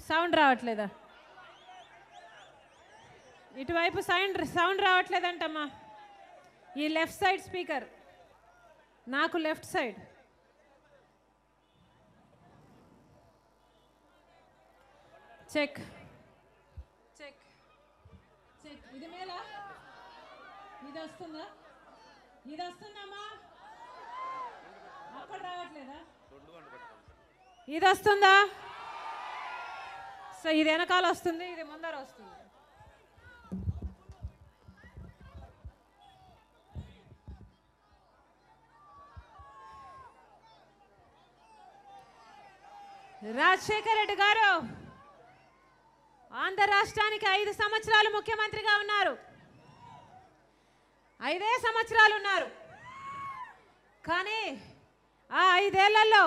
Sound రావట్లేదా? ఇటువైపు sound రావట్లేదంటమ్మా. ఈ లెఫ్ట్ సైడ్ స్పీకర్, నాకు left side. Check check check. ఇది మేలా? ఇది వస్తుందా? ఇది వస్తుందమ్మా? అక్కడ రావట్లేదా? ఇది వస్తుందా? సో ఇది వెనకాల వస్తుంది, ఇది ముందర వస్తుంది. రాజశేఖర రెడ్డి గారు ఆంధ్ర రాష్ట్రానికి 5 సంవత్సరాలు ముఖ్యమంత్రిగా ఉన్నారు. 5 సంవత్సరాలు ఉన్నారు. కానీ ఆ 5 ఏళ్లలో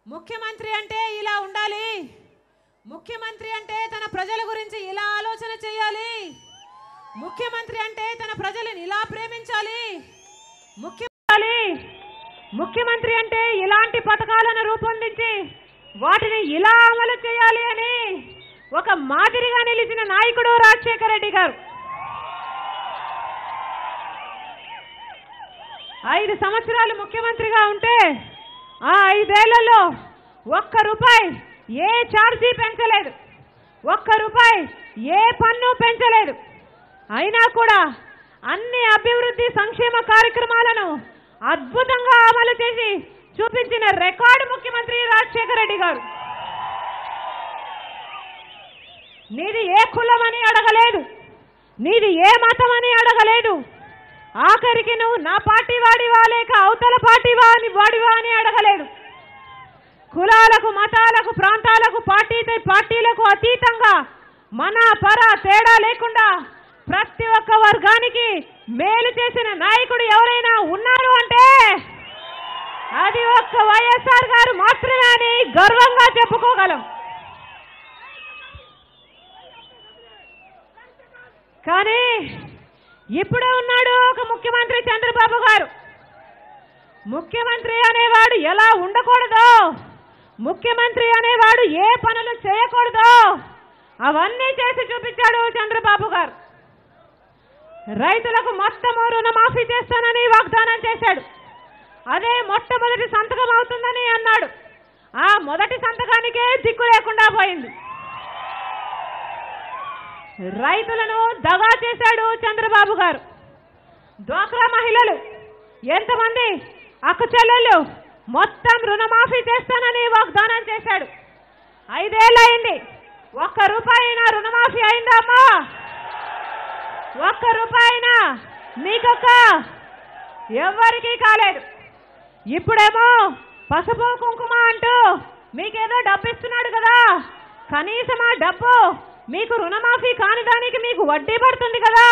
ముఖ్యమంత్రి అంటే ఇలా ఉండాలి, ముఖ్యమంత్రి అంటే తన ప్రజల గురించి ఇలా ఆలోచన చేయాలి, ముఖ్యమంత్రి అంటే తన ప్రజలను ఇలా ప్రేమించాలి, ముఖ్యమంత్రి అంటే ఇలాంటి పథకాలను రూపొందించి వాటిని ఇలా అమలు చేయాలి అని ఒక మాదిరిగా నిలిచిన నాయకుడు రాజశేఖర రెడ్డి గారు. 5 సంవత్సరాలు ముఖ్యమంత్రిగా ఉంటే ఆ 5 ఏళ్లలో ₹1 ఏ ఛార్జీ పెంచలేదు, ₹1 ఏ పన్ను పెంచలేదు. అయినా కూడా అన్ని అభివృద్ధి సంక్షేమ కార్యక్రమాలను అద్భుతంగా అమలు చేసి చూపించిన రికార్డు ముఖ్యమంత్రి రాజశేఖర రెడ్డి గారు. నీది ఏ కులం అని అడగలేదు, నీది ఏ మతం అని అడగలేదు, ఆఖరికి నువ్వు నా పార్టీ వాడివా లేక అవతల పార్టీ వాడివా అని అడగలేదు. కులాలకు, మతాలకు, ప్రాంతాలకు, పార్టీలకు అతీతంగా మన పర తేడా లేకుండా ప్రతి ఒక్క వర్గానికి మేలు చేసిన నాయకుడు ఎవరైనా ఉన్నారు అంటే అది ఒక్క వైఎస్ఆర్ గారు మాత్రమే అని గర్వంగా చెప్పుకోగలం. కానీ ఇప్పుడే ఉన్నాడు ఒక ముఖ్యమంత్రి చంద్రబాబు గారు. ముఖ్యమంత్రి అనేవాడు ఎలా ఉండకూడదో, ముఖ్యమంత్రి అనేవాడు ఏ పనులు చేయకూడదో అవన్నీ చేసి చూపించాడు చంద్రబాబు గారు. రైతులకు మొత్తము రుణమాఫీ చేస్తానని వాగ్దానం చేశాడు. అదే మొట్టమొదటి సంతకం అవుతుందని అన్నాడు. ఆ మొదటి సంతకానికే దిక్కు లేకుండా పోయింది. రైతులను దగా చేశాడు చంద్రబాబు గారు. డ్వాక్రా మహిళలు ఎంతమంది అక్క చెల్లెళ్ళు మొత్తం రుణమాఫీ చేస్తానని వాగ్దానం చేశాడు. 5 ఏళ్ళు అయింది, ₹1 రుణమాఫీ అయిందా అమ్మా? ₹1 మీకొక్క ఎవరికీ కాలేదు. ఇప్పుడేమో పసుపు కుంకుమ అంటూ మీకేదో డబ్బు ఇస్తున్నాడు కదా, కనీసం ఆ డబ్బు మీకు రుణమాఫీ కాని దానికి మీకు వడ్డీ పడుతుంది కదా,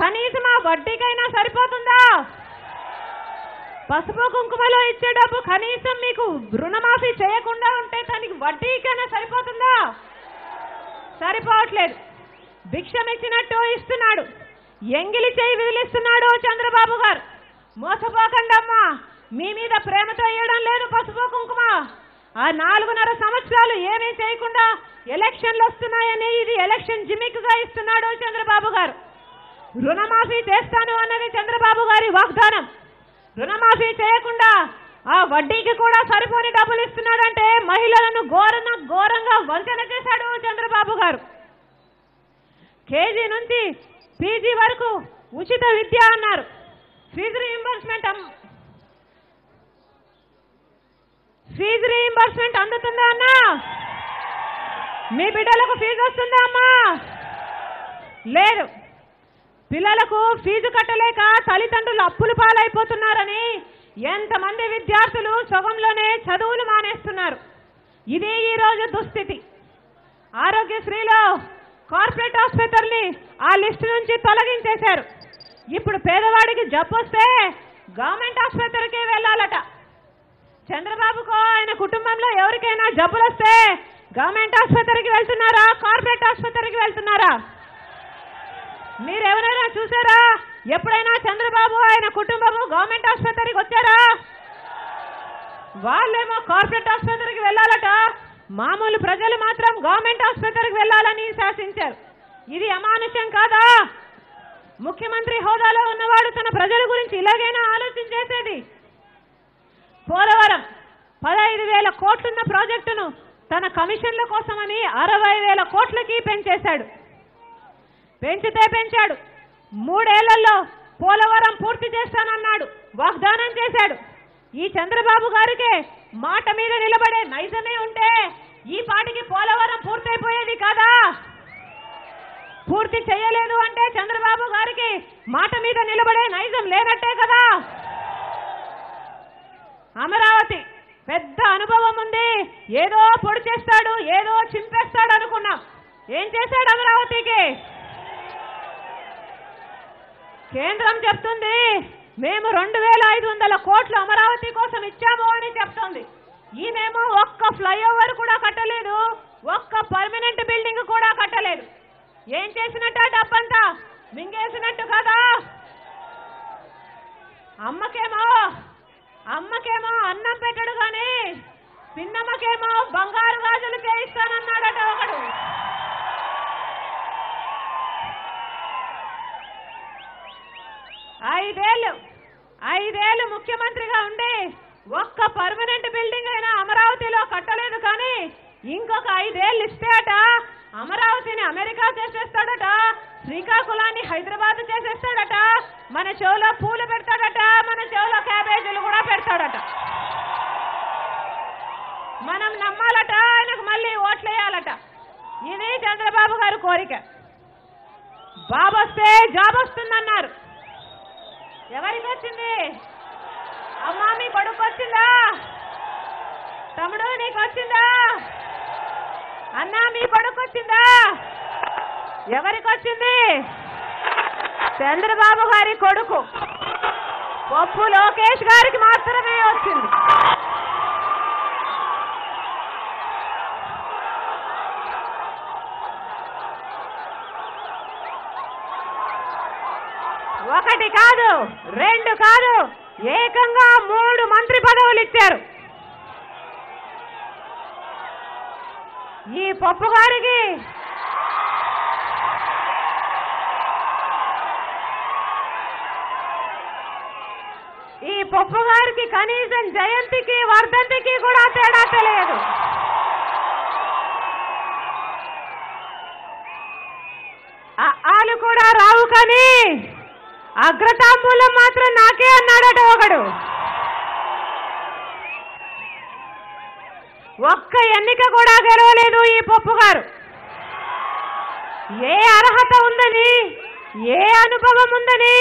కనీసం ఆ వడ్డీకైనా సరిపోతుందా? పసుపు కుంకుమలో ఇచ్చే డబ్బు కనీసం మీకు రుణమాఫీ చేయకుండా ఉంటే దానికి వడ్డీకైనా సరిపోతుందా? సరిపోవట్లేదు. భిక్షం ఇచ్చినట్టు ఇస్తున్నాడు, ఎంగిలి చేయి విదిలిస్తున్నాడు చంద్రబాబు గారు. మోసపోకండమ్మా, మీ మీద ప్రేమతో ఇవ్వడం లేదు పసుపు కుంకుమ. ఆ 4.5 సంవత్సరాలు ఏమీ చేయకుండా ఎలక్షన్లు వస్తున్నాయని ఇది ఎలక్షన్ జిమిక్గా ఇస్తున్నాడు చంద్రబాబు గారు. రుణమాఫీ చేస్తాను అన్నది చంద్రబాబు గారి వాగ్దానం. రుణమాఫీ చేయకుండా ఆ వడ్డీకి కూడా సరిపోని డబ్బులు ఇస్తున్నాడంటే మహిళలను ఘోరంగా వంచన చేశాడు చంద్రబాబు గారు. కేజీ నుంచి పీజీ వరకు ఉచిత విద్య అన్నారు. ఫీజు రీయింబర్స్మెంట్ అందుతుందా అన్నా? మీ బిడ్డలకు ఫీజు వస్తుందా అమ్మా? లేదు. పిల్లలకు ఫీజు కట్టలేక తల్లిదండ్రులు అప్పులు పాలైపోతున్నారని ఎంతమంది విద్యార్థులు సగంలోనే చదువులు మానేస్తున్నారు. ఇది ఈరోజు దుస్థితి. ఆరోగ్యశ్రీలో కార్పొరేట్ ఆసుపత్రుల్ని ఆ లిస్టు నుంచి తొలగించేశారు. ఇప్పుడు పేదవాడికి జబ్బు వస్తే గవర్నమెంట్ ఆసుపత్రికి వెళ్ళాలట. చంద్రబాబుకు ఆయన కుటుంబంలో ఎవరికైనా జబ్బులు వస్తే గవర్నమెంట్ ఆసుపత్రికి వెళ్తున్నారా, కార్పొరేట్ ఆసుపత్రికి వెళ్తున్నారా? మీరెవరైనా చూసారా? ఎప్పుడైనా చంద్రబాబు ఆయన కుటుంబము గవర్నమెంట్ ఆసుపత్రికి వచ్చారా? వాళ్ళేమో కార్పొరేట్ ఆసుపత్రికి వెళ్ళాలట, మామూలు ప్రజలు మాత్రం గవర్నమెంట్ ఆసుపత్రికి వెళ్లాలని శాసించారు. ఇది అమానుషం కాదా? ముఖ్యమంత్రి హోదాలో ఉన్నవాడు తన ప్రజల గురించి ఇలాగైనా ఆలోచించేసేది. పోలవరం 15,000 కోట్లున్న ప్రాజెక్టును తన కమిషన్ల కోసమని 60,000 కోట్లకి పెంచేశాడు. పెంచాడు. 3 ఏళ్లలో పోలవరం పూర్తి చేస్తానన్నాడు, వాగ్దానం చేశాడు. ఈ చంద్రబాబు గారికి మాట మీద నిలబడే నైజమే ఉంటే ఈ పాటికి పోలవరం పూర్తయిపోయేది కాదా? పూర్తి చేయలేదు అంటే చంద్రబాబు గారికి మాట మీద నిలబడే నైజం లేనట్టే కదా. అమరావతి పెద్ద అనుభవం ఉంది, ఏదో పొడి చేస్తాడు, ఏదో చింపేస్తాడు అనుకున్నాం. ఏం చేశాడు అమరావతికి? కేంద్రం చెప్తుంది మేము 2,500 కోట్లు అమరావతి కోసం ఇచ్చాము అని చెప్తోంది. ఈయనేమో ఒక్క ఫ్లైఓవర్ కూడా కట్టలేదు, ఒక్క పర్మనెంట్ బిల్డింగ్ కూడా కట్టలేదు. ఏం చేసినట్ట? డబ్బంతా మింగేసినట్టు కదా. అమ్మకేమో అన్నం పెట్టడు గాని పిన్నమ్మకేమో బంగారు గాజులకే ఇస్తానన్నాడట ఒకడు. ఐదేళ్లు ముఖ్యమంత్రిగా ఉండి ఒక్క పర్మనెంట్ బిల్డింగ్ అయినా అమరావతిలో కట్టలేదు. కానీ ఇంకొక 5 ఏళ్ళు ఇస్తే అట అమరావతిని అమెరికా చేసేస్తాడట, శ్రీకాకుళాన్ని హైదరాబాద్ చేసేస్తాడట, మన చెవులో పూలు పెడతాడట, మన చెవులో క్యాబేజీలు కూడా పెడతాడట. మనం నమ్మాలట, ఆయనకు మళ్ళీ ఓట్లేయాలట. ఇది చంద్రబాబు గారి కోరిక. బాబు వస్తే జాబ్ వస్తుందన్నారు. ఎవరికి వచ్చింది? అమ్మా మీ కొడుకు వచ్చిందా? తమ్ముడు నీకు వచ్చిందా? అన్నా మీ కొడుకు వచ్చిందా? ఎవరికి వచ్చింది? చంద్రబాబు గారి కొడుకు పప్పు లోకేష్ గారికి మాత్రమే వచ్చింది. ఒకటి కాదు, 2 కాదు, ఏకంగా 3 మంత్రి పదవులు ఇచ్చారు. ఈ పప్పు గారికి కనీసం జయంతికి వర్ధంతికి కూడా తేడా తెలియదు. ఆలు కూడా రావు కానీ అగ్రతాంబూలం మాత్రం నాకే అన్నాడట ఒకడు. ఒక్క ఎన్నిక కూడా గెలవలేదు ఈ పప్పు గారు. ఏ అర్హత ఉందని, ఏ అనుభవం ఉందని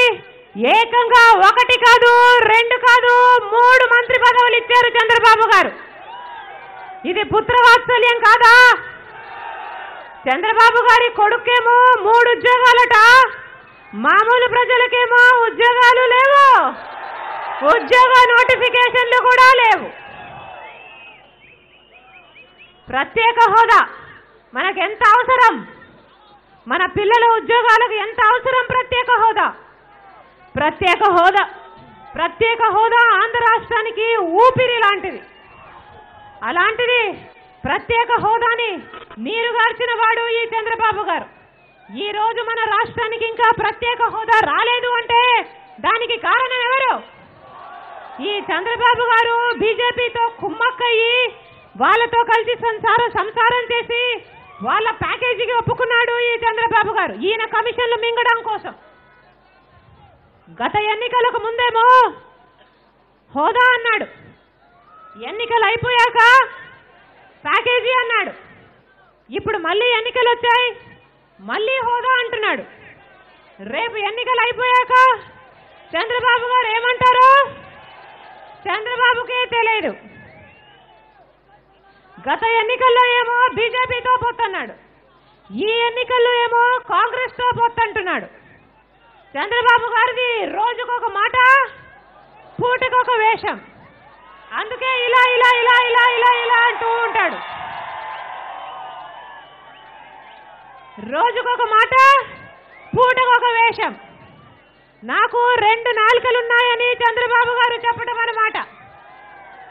ఏకంగా 1 కాదు, 2 కాదు, 3 మంత్రి పదవులు ఇచ్చారు చంద్రబాబు గారు. ఇది పుత్రవాత్సల్యం కాదా? చంద్రబాబు గారి కొడుకేమో 3 ఉద్యోగాలట, మామూలు ప్రజలకేమో ఉద్యోగాలు లేవు, ఉద్యోగ నోటిఫికేషన్లు కూడా లేవు. ప్రత్యేక హోదా మనకెంత అవసరం? మన పిల్లల ఉద్యోగాలకు ఎంత అవసరం? ప్రత్యేక హోదా ఆంధ్ర రాష్ట్రానికి ఊపిరి లాంటిది. అలాంటిది ప్రత్యేక హోదాని నీరుగార్చిన వాడు ఈ చంద్రబాబు గారు. ఈ రోజు మన రాష్ట్రానికి ఇంకా ప్రత్యేక హోదా రాలేదు అంటే దానికి కారణం ఎవరు? ఈ చంద్రబాబు గారు బీజేపీతో కుమ్మక్కయ్యి వాళ్ళతో కలిసి సంసారం చేసి వాళ్ళ ప్యాకేజీకి ఒప్పుకున్నాడు ఈ చంద్రబాబు గారు, ఈయన కమిషన్లు మింగడం కోసం. గత ఎన్నికలకు ముందేమో హోదా అన్నాడు, ఎన్నికలు అయిపోయాక ప్యాకేజీ అన్నాడు. ఇప్పుడు మళ్ళీ ఎన్నికలు వచ్చాయి, మళ్ళీ హోదా అంటున్నాడు. రేపు ఎన్నికలు అయిపోయాక చంద్రబాబు గారు ఏమంటారో చంద్రబాబుకే తెలియదు. గత ఎన్నికల్లో ఏమో బీజేపీతో పొత్తన్నాడు, ఈ ఎన్నికల్లో ఏమో కాంగ్రెస్ తో పొత్తంటున్నాడు. చంద్రబాబు గారిది రోజుకొక మాట, పూటకొక వేషం. అందుకే ఇలా ఇలా ఇలా ఇలా ఇలా ఇలా అంటూ ఉంటాడు. రోజుకొక మాట, పూటకొక వేషం. నాకు 2 నాలుకలున్నాయని చంద్రబాబు గారు చెప్పడం అన్నమాట.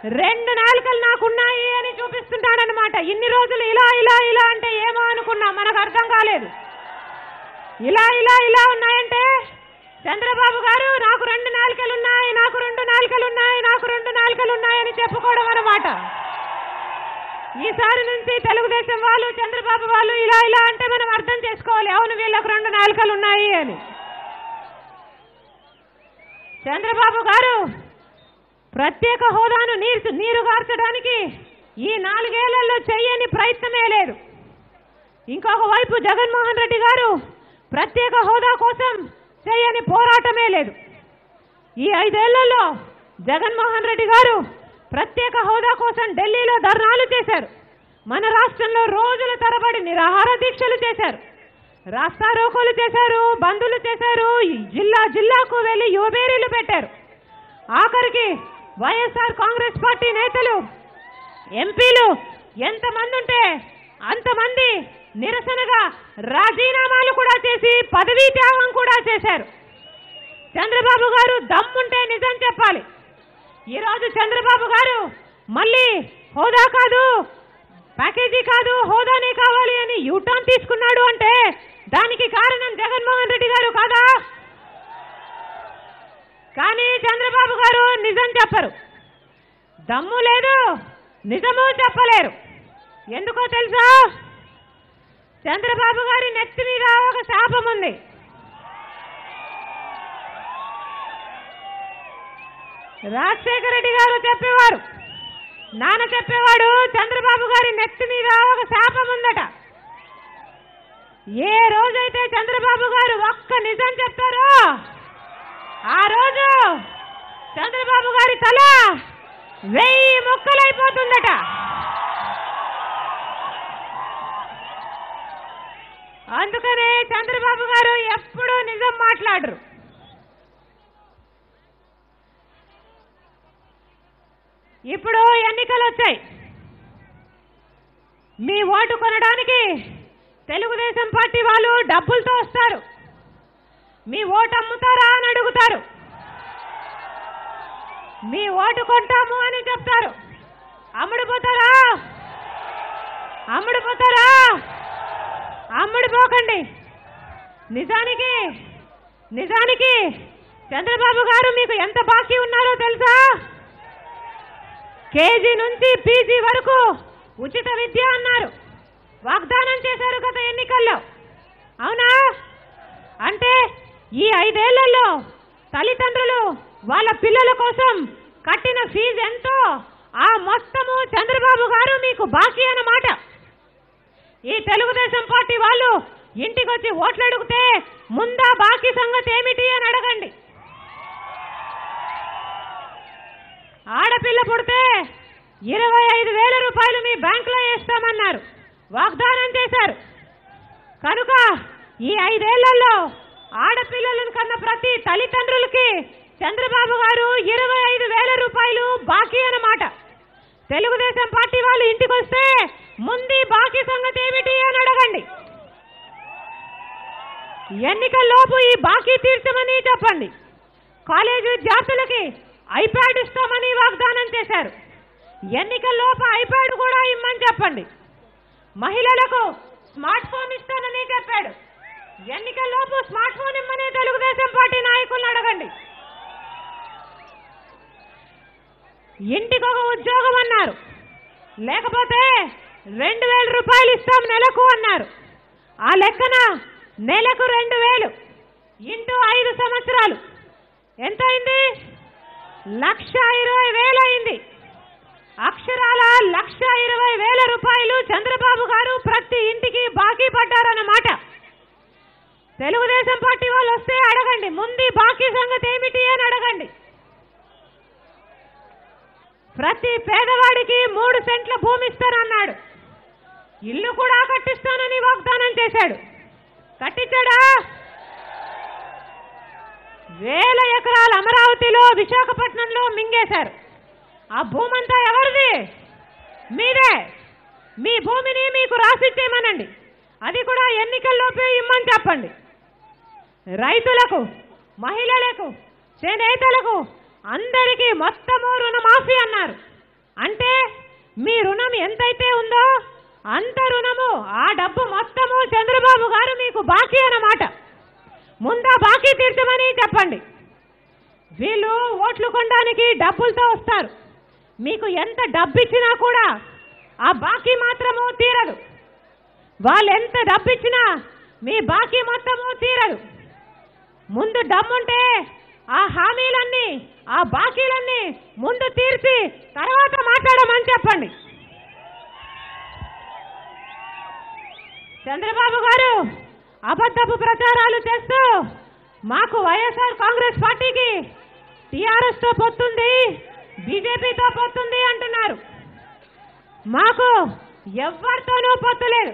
2 నాలుకలు నాకున్నాయి అని చూపిస్తుంటాడనమాట. ఇన్ని రోజులు ఇలా ఇలా ఇలా అంటే ఏమో అనుకున్నా, మనకు అర్థం కాలేదు. ఇలా ఇలా ఇలా ఉన్నాయంటే చంద్రబాబు గారు నాకు 2 నాలుకలు ఉన్నాయి, నాకు 2 నాలుకలు ఉన్నాయి, నాకు 2 నాలుకలు ఉన్నాయని చెప్పుకోవడం అన్నమాట. ఈసారి నుంచి తెలుగుదేశం వాళ్ళు చంద్రబాబు వాళ్ళు ఇలా ఇలా అంటే మనం అర్థం చేసుకోవాలి, అవును వీళ్ళకు 2 నాలుకలు ఉన్నాయి అని. చంద్రబాబు గారు ప్రత్యేక హోదాను నీరుగార్చడానికి ఈ 4 ఏళ్లలో చేయని ప్రయత్నమే లేదు. ఇంకొక వైపు జగన్మోహన్ రెడ్డి గారు ప్రత్యేక హోదా కోసం చేయని పోరాటమే లేదు. ఈ 5 ఏళ్లలో జగన్మోహన్ రెడ్డి గారు ప్రత్యేక హోదా కోసం ఢిల్లీలో ధర్నాలు చేశారు. మన రాష్ట్రంలో రోజుల తరబడి నిరాహార దీక్షలు చేశారు, రాస్తారోకోలు చేశారు, బంధులు చేశారు, జిల్లాకు వెళ్లి యువబేరీలు పెట్టారు. ఆఖరికి వైఎస్ఆర్ కాంగ్రెస్ పార్టీ నేతలు ఎంపీలు ఎంతమంది ఉంటే అంతమంది నిరసనగా రాజీనామాలు కూడా చేసి పదవీ త్యాగం కూడా చేశారు. చంద్రబాబు గారు దమ్ముంటే నిజం చెప్పాలి. ఈరోజు చంద్రబాబు గారు మళ్ళీ హోదా కాదు, ప్యాకేజీ కాదు, హోదానే కావాలి అని యూటర్న్ తీసుకున్నాడు అంటే దానికి కారణం జగన్మోహన్ రెడ్డి గారు కాదా? కానీ చంద్రబాబు గారు నిజం చెప్పరు, దమ్ము లేదు, నిజము చెప్పలేరు. ఎందుకో తెలుసా? చంద్రబాబు గారి నెత్తి మీద ఒక శాపం ఉంది. రాజశేఖర రెడ్డి గారు చెప్పేవారు, నాన్న చెప్పేవాడు, చంద్రబాబు గారి నెత్తి మీద ఒక శాపం ఉందట. ఏ రోజైతే చంద్రబాబు గారు ఒక్క నిజం చెప్తారో ఆ రోజు చంద్రబాబు గారి తల 1000 ముక్కలైపోతుందట. అందుకనే చంద్రబాబు గారు ఎప్పుడూ నిజం మాట్లాడరు. ఇప్పుడు ఎన్నికలు వచ్చాయి, మీ ఓటు కొనడానికి తెలుగుదేశం పార్టీ వాళ్ళు డబ్బులతో వస్తారు. మీ ఓటు అమ్ముతారా అని అడుగుతారు, మీ ఓటు కొంటాము అని చెప్తారు. అమ్ముడుపోతారా? అమ్ముడుపోతారా? అమ్ముడుపోకండి. నిజానికి చంద్రబాబు గారు మీకు ఎంత బాకీ ఉన్నారో తెలుసా? కేజీ నుంచి పీజీ వరకు ఉచిత విద్య అన్నారు, వాగ్దానం చేశారు గత ఎన్నికల్లో, అవునా? అంటే ఈ 5 ఏళ్లలో తల్లిదండ్రులు వాళ్ళ పిల్లల కోసం కట్టిన ఫీజు ఎంతో ఆ మొత్తము చంద్రబాబు గారు మీకు బాకీ అన్నమాట. ఈ తెలుగుదేశం పార్టీ వాళ్ళు ఇంటికి వచ్చి ఓట్లు అడిగితే ముందా బాకీ సంగతి ఏమిటి అని అడగండి. ఆడపిల్ల పుడితే 25,000 రూపాయలు మీ బ్యాంకులో వేస్తామన్నారు, వాగ్దానం చేశారు. కనుక ఈ 5 ఏళ్లలో ఆడపిల్లలను కన్న ప్రతి తల్లిదండ్రులకి చంద్రబాబు గారు 25,000 రూపాయలు బాకీ అన్నమాట. తెలుగుదేశం పార్టీ వాళ్ళు ఇంటికి వస్తే ముందు బాకీ సంగతి ఏమిటి అని అడగండి. ఎన్నికల్లోపు ఈ బాకీ తీర్చమని చెప్పండి. కాలేజీ విద్యార్థులకి ఐప్యాడ్ ఇస్తామని వాగ్దానం చేశారు, ఎన్నికల్లోపు ఐప్యాడ్ కూడా ఇమ్మని చెప్పండి. మహిళలకు స్మార్ట్ ఫోన్ ఇస్తానని చెప్పాడు, ఎన్నికల్లోపు స్మార్ట్ ఫోన్ ఇమ్మని తెలుగుదేశం పార్టీ నాయకులను అడగండి. ఇంటికొక ఉద్యోగం అన్నారు, లేకపోతే 2,000 రూపాయలు ఇస్తాం నెలకు అన్నారు. ఆ లెక్కన నెలకు 2,000 ఇంటూ 5 సంవత్సరాలు ఎంత అయింది? 1,20,000 అయింది. అక్షరాల 1,20,000 రూపాయలు చంద్రబాబు గారు ప్రతి ఇంటికి బాకీ పడ్డారన్నమాట. తెలుగుదేశం పార్టీ వాళ్ళు వస్తే అడగండి, ముందు బాకీ సంగతి ఏమిటి అని అడగండి. ప్రతి పేదవాడికి 3 సెంట్ల భూమి ఇస్తానన్నాడు, ఇల్లు కూడా కట్టిస్తానని వాగ్దానం చేశాడు. కట్టించాడా? 1000 ఎకరాలు అమరావతిలో విశాఖపట్నంలో మింగేశారు. ఆ భూమంతా ఎవరిది? మీదే. మీ భూమిని మీకు రాసిచ్చేయమనండి, అది కూడా ఎన్నికల్లోపే ఇమ్మని చెప్పండి. రైతులకు, మహిళలకు, చేనేతలకు అందరికీ మొత్తము రుణమాఫీ అన్నారు, అంటే మీ రుణం ఎంతైతే ఉందో అంత రుణము, ఆ డబ్బు మొత్తము చంద్రబాబు గారు మీకు బాకీ అన్నమాట. ముందా బాకీ తీర్చమని చెప్పండి. వీళ్ళు ఓట్లు కొనడానికి డబ్బులతో వస్తారు. మీకు ఎంత డబ్బు ఇచ్చినా కూడా ఆ బాకీ మాత్రము తీరదు. వాళ్ళు ఎంత డబ్బు ఇచ్చినా మీ బాకీ మొత్తము తీరదు. ముందు డబ్బుంటే ఆ హామీలన్నీ, ఆ బాకీలన్నీ ముందు తీర్చి తర్వాత మాట్లాడమని చెప్పండి. చంద్రబాబు గారు అబద్ధపు ప్రచారాలు చేస్తూ మాకు వైఎస్ఆర్ కాంగ్రెస్ పార్టీకి టీఆర్ఎస్తో పొత్తుంది, బీజేపీతో పొత్తుంది అంటున్నారు. మాకు ఎవరితోనూ పొత్తు లేదు.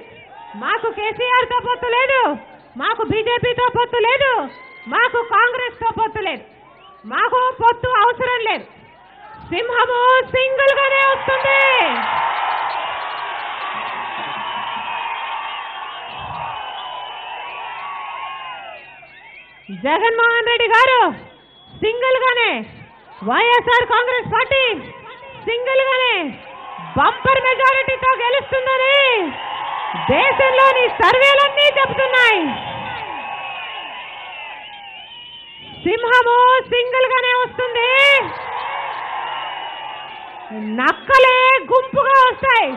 మాకు కేసీఆర్తో పొత్తు లేదు, మాకు బీజేపీతో పొత్తు లేదు, మాకు కాంగ్రెస్తో పొత్తు లేదు. మాకు పొత్తు అవసరం లేదు. సింహము సింగిల్ గానే వస్తుంది. జగన్మోహన్ రెడ్డి గారు సింగిల్ గానే, వైఎస్ఆర్ కాంగ్రెస్ పార్టీ సింగిల్ గానే బంపర్ మెజారిటీతో గెలుస్తుందని దేశంలోని సర్వేలన్నీ చెబుతున్నాయి. సింహము సింగిల్ గానే వస్తుంది. నక్కలే గుంపుగా వస్తాయి.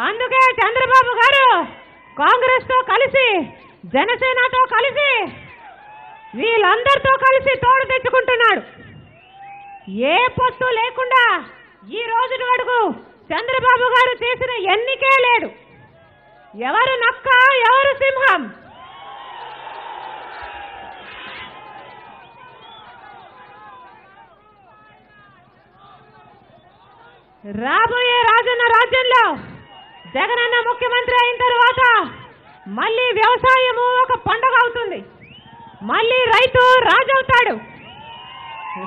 అందుకే చంద్రబాబు గారు కాంగ్రెస్ తో కలిసి, జనసేనతో కలిసి, వీళ్ళందరితో కలిసి తోడు తెచ్చుకుంటున్నాడు. ఏ పొత్తు లేకుండా ఈ రోజు వరకు చంద్రబాబు గారు చేసిన ఎన్నికే లేదు. ఎవరు నక్క, ఎవరు సింహం? రాబోయే రాజన్న రాజ్యంలో జగనన్న ముఖ్యమంత్రి అయిన తర్వాత మళ్ళీ వ్యవసాయము ఒక పండుగ అవుతుంది. మళ్ళీ రైతు రాజవుతాడు.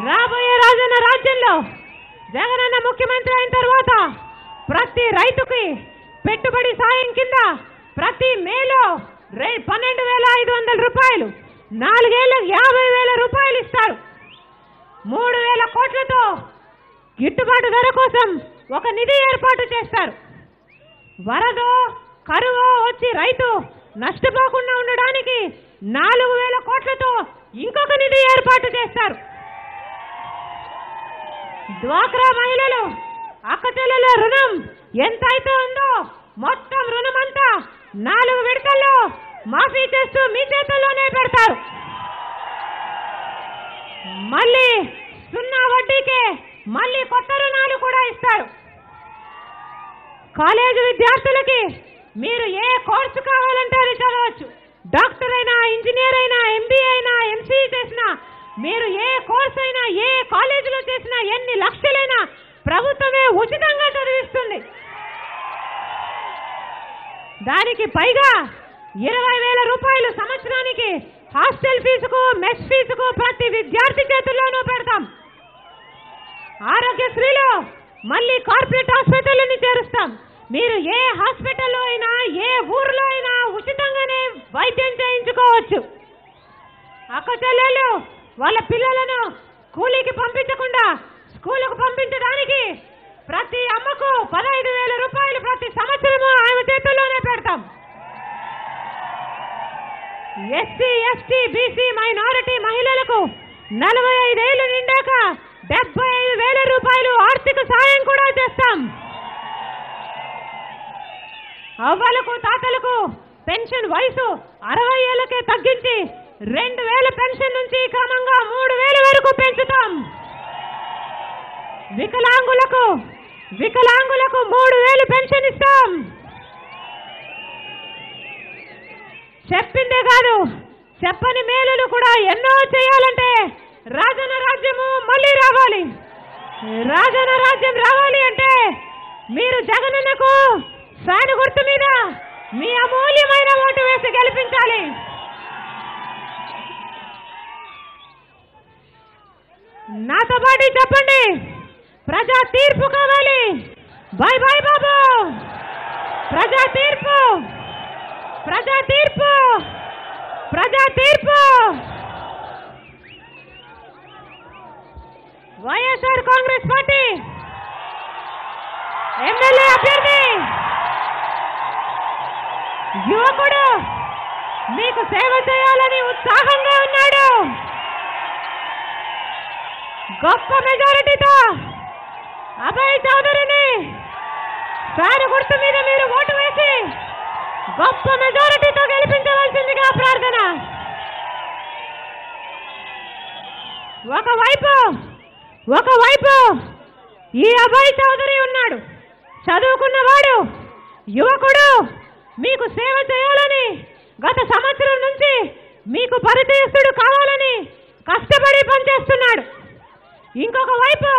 రాబోయే రాజన్న రాజ్యంలో జగనన్న ముఖ్యమంత్రి అయిన తర్వాత ప్రతి రైతుకి పెట్టుబడి సాయం కింద ప్రతి మేలో 12,500 రూపాయలు, 4 ఏళ్ళకు 50,000 రూపాయలు ఇస్తారు. 3,000 కోట్లతో గిట్టుబాటు ధర కోసం ఒక నిధి ఏర్పాటు చేస్తారు. వరదో కరువు వచ్చి రైతు నష్టపోకుండా ఉండడానికి 4,000 కోట్లతో ఇంకొక నిధి ఏర్పాటు చేస్తారు. డ్వాక్రా మహిళలు అక్కచెల్లెల రుణం ఎంతైతే ఉందో మొత్తం రుణమంతా 4 విడతల్లో మాఫీ చేస్తూ మీ చేతుల్లోనే పెడతారు. మళ్ళీ 0 వడ్డీకే మళ్ళీ కొత్త రుణాలు కూడా ఇస్తారు. కాలేజీ విద్యార్థులకి మీరు ఏ కోర్సు కావాలంటే అది చదవచ్చు. డాక్టర్ అయినా, ఇంజనీర్ అయినా, ఎంబీఏ అయినా, ఎంసీఈ చేసినా, మీరు ఏ కోర్సు అయినా, ఏ కాలేజీలో చేసినా, ఎన్ని లక్షలైనా ప్రభుత్వమే ఉచితంగా చదివిస్తుంది. దానికి పైగా 20,000 రూపాయలు సంవత్సరానికి హాస్టల్ ఫీజుకు, మెస్ ఫీజుకు ప్రతి విద్యార్థి చేతుల్లోనూ పెడతాం. ఆరోగ్యశ్రీలో మళ్ళీ కార్పొరేట్ హాస్పిటల్ని చేరుస్తాం. మీరు ఏ హాస్పిటల్లో అయినా, ఏ ఊర్లో అయినా ఉచితంగానే వైద్యం చేయించుకోవచ్చు. అక్క చెల్లెళ్ళు వాళ్ళ పిల్లలను కూలీకి పంపించకుండా స్కూలుకు పంపించడానికి ప్రతి అమ్మకు 15,000 రూపాయలు ప్రతి సంవత్సరము ఆమె చేతుల్లోనే పెడతాం. ఎస్సీ, ఎస్టీ, బీసీ, మైనారిటీ మహిళలకు 45 ఏళ్లు నిండాక 75,000 రూపాయలు ఆర్థిక సాయం కూడా చేస్తాం. అవ్వలకు, తాతలకు పెన్షన్ వయసు 60 ఏళ్లకే తగ్గించి 2,000 పెన్షన్ నుంచి క్రమంగా 3,000 వరకు పెంచుతాం. వికలాంగులకు 3,000 పెన్షన్ ఇస్తాం. చెప్పిందే కాదు, చెప్పని మేలులు కూడా ఎన్నో చేయాలంటే రాజన్న రాజ్యము మళ్ళీ రావాలి. రాజన్న రాజ్యం రావాలి అంటే మీరు జగనన్నకు ఫ్యాన్ గుర్తు మీద మీ అమూల్యమైన ఓటు వేసి గెలిపించాలి. నాతో పాటు చెప్పండి, ప్రజా తీర్పు కావాలి. బై బై బాబు. ప్రజా తీర్పు, ప్రజా తీర్పు, ప్రజా తీర్పు. వైఎస్ఆర్ కాంగ్రెస్ పార్టీ ఎమ్మెల్యే అభ్యర్థి యువకుడు మీకు సేవ చేయాలని ఉత్సాహంగా ఉన్నాడు. గొప్ప మెజారిటీతో అభయ్ చౌదరిని ఫ్యాన్ గుర్తు మీద మీరు ఓటు వేసి గొప్ప మెజారిటీతో గెలిపించవలసిందిగా ప్రార్థన. ఒకవైపు ఈ అభయ్ చౌదరి ఉన్నాడు, చదువుకున్నవాడు, యువకుడు, మీకు సేవ చేయాలని, గత సంవత్సరం నుంచి మీకు పరిచయస్తుడు కావాలని కష్టపడి పనిచేస్తున్నాడు. ఇంకొక వైపు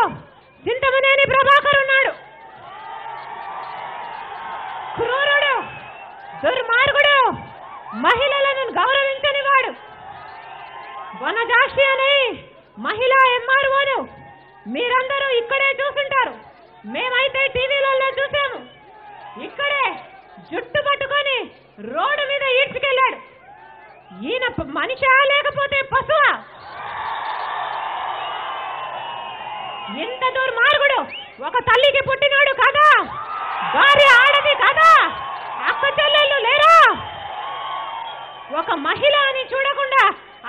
చింతమనేని ప్రభాకర్ ఉన్నాడు, క్రూరుడు, దుర్మార్గుడు, మహిళలను గౌరవించని వాడు. వనజాక్షి అని మహిళా ఎంఆర్ఓను మీరందరూ ఇక్కడే చూస్తుంటారు, మేమైతే టీవీలలో చూసాము. ఇక్కడే జుట్టు పట్టుకొని రోడ్డు మీద ఈడ్చుకెళ్ళాడు. ఈయన మనిషా లేకపోతే పశువా? ఇంత దుర్మార్గుడు ఒక తల్లికి పుట్టినాడు కదా, భార్య ఆడది కదా, అక్క చెల్లెళ్ళు లేరా? ఒక మహిళ అని చూడకుండా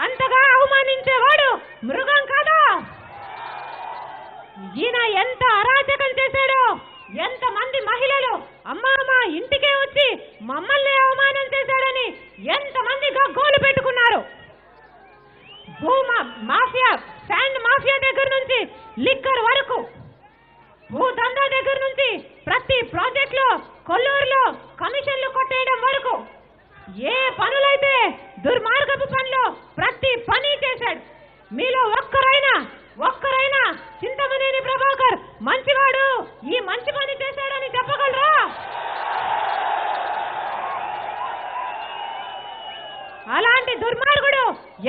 అంతగా అవమానించేవాడు మృగం కదా. ఈయన ఎంత అరాచకం చేశాడో, ఎంతమంది మహిళలు అమ్మా మా ఇంటికే వచ్చి మమ్మల్ని అవమానం చేశాడని ఎంతమంది గగ్గోలు పెట్టుకున్నారు. మాఫియా, శాండ్ మాఫియా దగ్గర నుంచి లిక్కర్ వరకు, భూదందా దగ్గర నుంచి ప్రతి ప్రాజెక్ట్ లో కొల్లూరులో కమిషన్లు కొట్టేయడం వరకు, ఏ పనులైతే దుర్మార్గపు పనులు ప్రతి పని చేశాడు. మీలో ఒక్కరైనా చింతమనేని ప్రభాకర్ మంచివాడు, ఈ మంచి పని చేశాడని చెప్పగలరా? అలాంటి దుర్మార్గుడు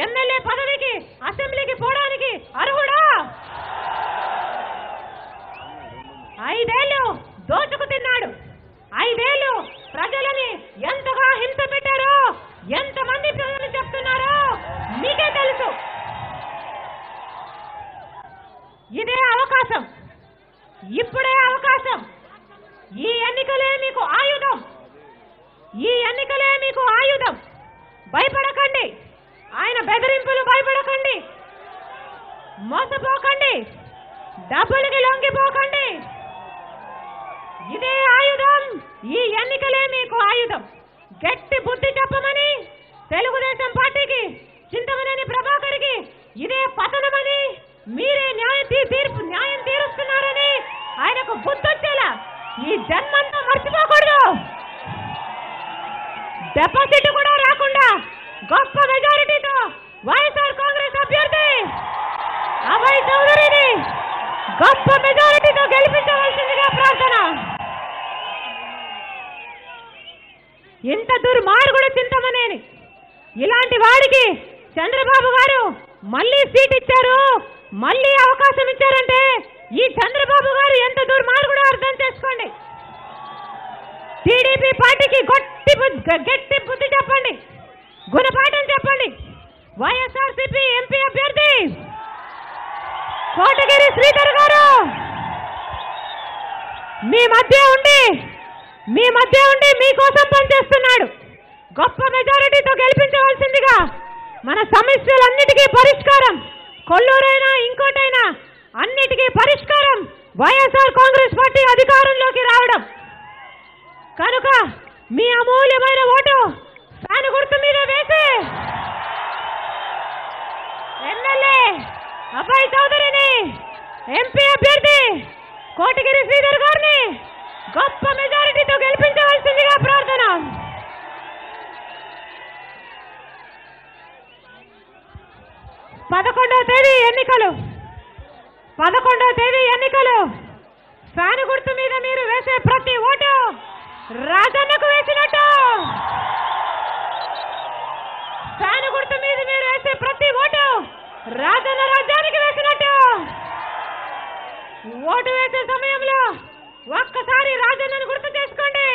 ఎమ్మెల్యే పదవికి, అసెంబ్లీకి పోవడానికి అర్హుడా? 5 ఏళ్లు దోచుకు తిన్నాడు. 5 ఏళ్లు ప్రజలని ఎంతగా హింస పెట్టారో, ఎంతమంది ప్రజలు చెప్తున్నారో మీకే తెలుసు. ఇదే అవకాశం, ఇప్పుడే అవకాశం. ఈ ఎన్నికలే మీకు ఆయుధం. భయపడకండి, ఆయన బెదిరింపులు భయపడకండి, మోసపోకండి, డబ్బులకి లొంగిపోకండి. ఇదే ఆయుధం, ఈ ఎన్నికలే మీకు ఆయుధం. గట్టి బుద్ధి చెప్పమని తెలుగుదేశం పార్టీకి, చింతమనేని ప్రభాకర్కి ఇదే పతనమని, మీరే న్యాయం తీరుస్తున్నారని ఆయనకు బుద్ధొచ్చేలా ఈ జన్మంతా మర్చిపోకూడదు. డిపాజిట్ కూడా రాకుండా గొప్ప మెజారిటీతో వైఎస్ఆర్ కాంగ్రెస్ అభ్యర్థి అభయ్ చౌదరిని గొప్ప మెజారిటీతో గెలిపించవలసిందిగా ప్రార్థన. ఇంత దుర్మార్గుడు చింతమనేని, ఇలాంటి వాడికి చంద్రబాబు గారు మళ్ళీ సీట్ ఇచ్చారు, మళ్ళీ అవకాశం ఇచ్చారంటే ఈ చంద్రబాబు గారు ఎంత దుర్మార్గుడో అర్థం చేసుకోండి. టీడీపీ పార్టీకి గట్టి బుద్ధి చెప్పండి, గుణపాఠం చెప్పండి. వైఎస్ఆర్సీపీ ఎంపీ అభ్యర్థి కోటగిరి శ్రీధర్ గారు మీ మధ్య ఉండి మీకోసం పనిచేస్తున్నాడు. గొప్ప మెజారిటీతో గెలిపించవలసిందిగా, మన సమస్యలన్నిటికీ పరిష్కారం, కొల్లూరైనా ఇంకోటైనా అన్నిటికీ పరిష్కారం వైఎస్ఆర్ కాంగ్రెస్ పార్టీ అధికారంలోకి రావడం. కనుక మీ అమూల్యమైన ఓటు ఫ్యాన్ గుర్తు మీద వేసి ఎమ్మెల్యే అభయ్ చౌదరిని, ఎంపీ అభ్యర్థి కోటగిరి శ్రీధర్ గారిని గొప్ప మెజారిటీతో గెలిపించవలసిందిగా ప్రార్థన. 11వ తేదీ ఎన్నికలు. ఫ్యాన్ గుర్తు మీద మీరు వేసే ప్రతి ఓటు రాజన్నకు వేసినట్టు. ఫ్యాన్ గుర్తు మీద మీరు వేసే ప్రతి ఓటు రాజన్న రాజ్యానికి వేసినట్టు. ఓటు వేసే సమయంలో ఒక్కసారి రాజన్నను గుర్తు చేసుకోండి.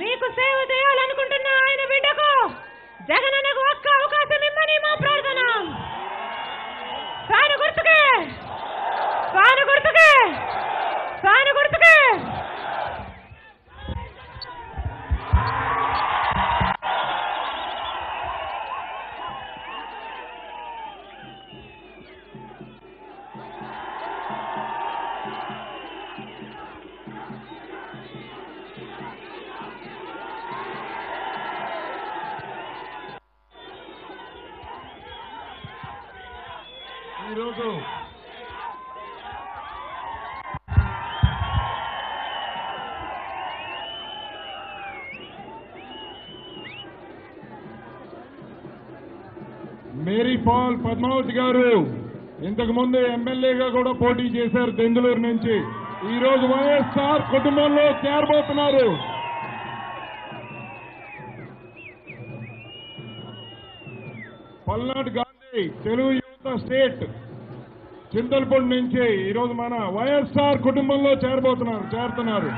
మీకు సేవ చేయాలనుకుంటున్న ఆయన బిడ్డకు జగనన్నకు ఒక్క అవకాశం ఇమ్మని మా ప్రార్థన. ఫ్యాన్ ఫ్యాన్ గుర్తుకే, ఫ్యాన్ గుర్తుకే. ఈరోజు మేరీ పాల్ పద్మావతి గారు ఇంతకు ముందు ఎమ్మెల్యేగా కూడా పోటీ చేశారు దెందులూరు నుంచి. ఈ రోజు వైఎస్ఆర్ కుటుంబంలో చేరబోతున్నారు. పల్నాడు గాంధీ తెలుగు యువత స్టేట్ చింతలపూడి నుంచి ఈరోజు మన వైఎస్ఆర్ కుటుంబంలో చేరుతున్నారు.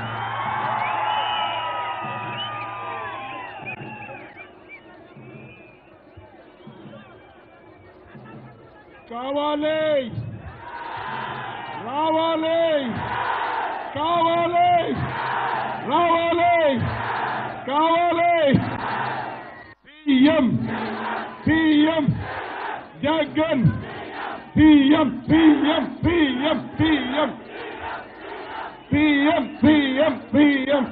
కావాలి, రావాలి, కావాలి, రావాలి, కావాలి. CM CM Jagan, CM CM CM CM CM CM CM